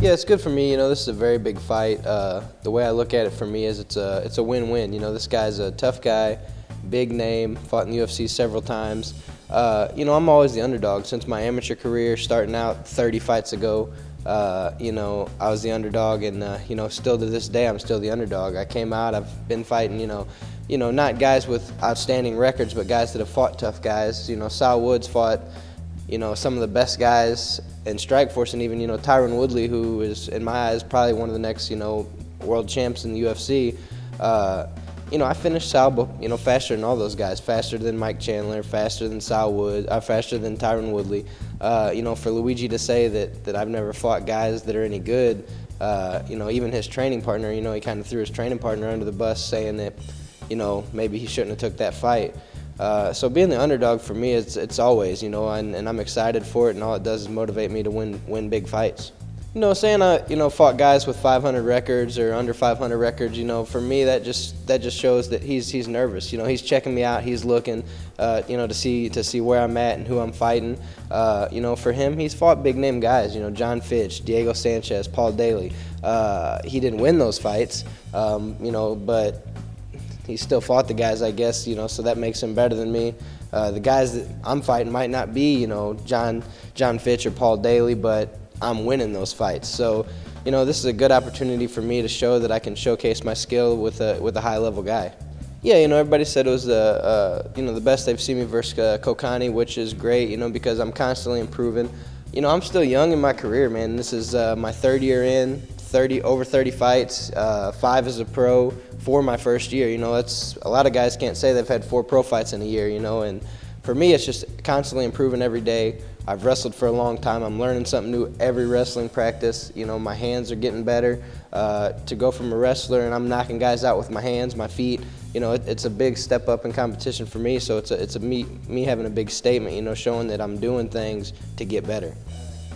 Yeah, it's good for me. You know, this is a very big fight. The way I look at it for me is it's a win-win. You know, this guy's a tough guy, big name, fought in the UFC several times. You know, I'm always the underdog since my amateur career, starting out 30 fights ago. You know, I was the underdog, and you know, still to this day, I'm still the underdog. I came out, I've been fighting, you know, not guys with outstanding records, but guys that have fought tough guys. You know, Sal Woods fought, you know, some of the best guys in Strikeforce, and even, you know, Tyron Woodley, who is, in my eyes, probably one of the next, you know, world champs in the UFC. You know, I finished Sal, you know, faster than all those guys, faster than Mike Chandler, faster than Sal Wood, faster than Tyron Woodley. You know, for Luigi to say that I've never fought guys that are any good, you know, even his training partner, you know, he kind of threw his training partner under the bus, saying that, you know, maybe he shouldn't have took that fight. So being the underdog for me, it's always, you know, and I'm excited for it, and all it does is motivate me to win big fights. You know, saying I, you know, fought guys with 500 records or under 500 records, you know, for me that just shows that he's nervous. You know, he's checking me out, he's looking, you know, to see where I'm at and who I'm fighting. You know, for him, he's fought big name guys. You know, John Fitch, Diego Sanchez, Paul Daly. He didn't win those fights, you know, but he still fought the guys, I guess, you know, so that makes him better than me. The guys that I'm fighting might not be, you know, John Fitch or Paul Daly, but I'm winning those fights. So, you know, this is a good opportunity for me to show that I can showcase my skill with a high-level guy. Yeah, you know, everybody said it was you know, the best they've seen me versus Kokani, which is great, you know, because I'm constantly improving. You know, I'm still young in my career, man. This is my third year in, over 30 fights, 5 as a pro, 4 my first year. You know, that's a lot of guys can't say they've had 4 pro fights in a year, you know, and for me, it's just constantly improving every day. I've wrestled for a long time. I'm learning something new every wrestling practice. You know, my hands are getting better. To go from a wrestler and I'm knocking guys out with my hands, my feet, you know, it's a big step up in competition for me. So it's me having a big statement, you know, showing that I'm doing things to get better.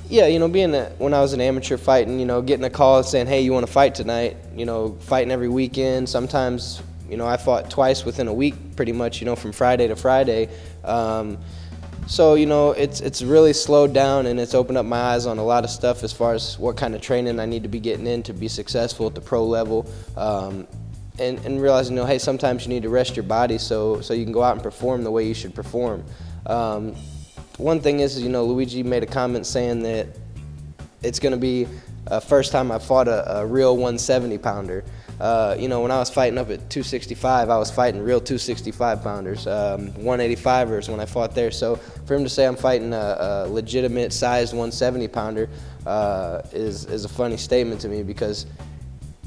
Yeah, you know, when I was an amateur fighting, you know, getting a call saying, hey, you want to fight tonight, you know, fighting every weekend. Sometimes, you know, I fought twice within a week pretty much, you know, from Friday to Friday. So, you know, it's really slowed down, and it's opened up my eyes on a lot of stuff as far as what kind of training I need to be getting in to be successful at the pro level, and realizing, you know, hey, sometimes you need to rest your body so you can go out and perform the way you should perform. One thing is, you know, Luigi made a comment saying that it's going to be first time I fought a real 170-pounder. You know, when I was fighting up at 265, I was fighting real 265-pounders, 185ers when I fought there. So for him to say I'm fighting a legitimate sized 170-pounder is a funny statement to me, because,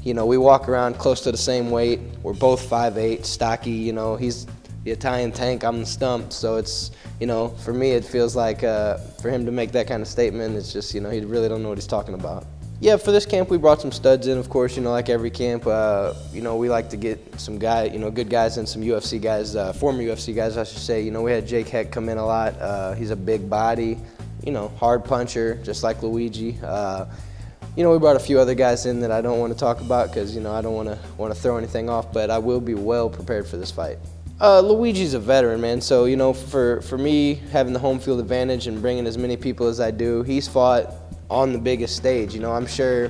you know, we walk around close to the same weight. We're both 5'8", stocky. You know, he's the Italian tank, I'm the Stump. So it's, you know, for me it feels like for him to make that kind of statement, it's just, you know, he really don't know what he's talking about. Yeah, for this camp we brought some studs in, of course, you know, like every camp. You know, we like to get some guys, you know, good guys and some UFC guys, former UFC guys, I should say. You know, we had Jake Heck come in a lot. He's a big body, you know, hard puncher, just like Luigi. You know, we brought a few other guys in that I don't want to talk about because, you know, I don't want to throw anything off, but I will be well prepared for this fight. Luigi's a veteran, man, so, you know, for me, having the home field advantage and bringing as many people as I do, he's fought on the biggest stage. You know, I'm sure,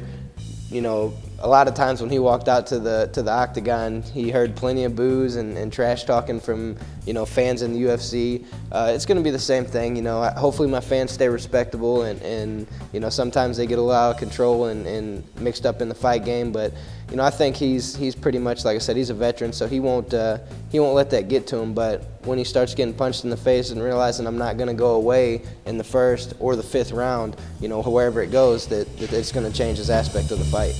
you know, a lot of times when he walked out to the octagon, he heard plenty of boos and trash talking from, you know, fans in the UFC. It's going to be the same thing, you know. Hopefully my fans stay respectable, and you know, sometimes they get a lot out of control and mixed up in the fight game, but, you know, I think he's pretty much, like I said, he's a veteran, so he won't let that get to him. But when he starts getting punched in the face and realizing I'm not going to go away in the first or the 5th round, you know, wherever it goes, that it's going to change his aspect of the fight.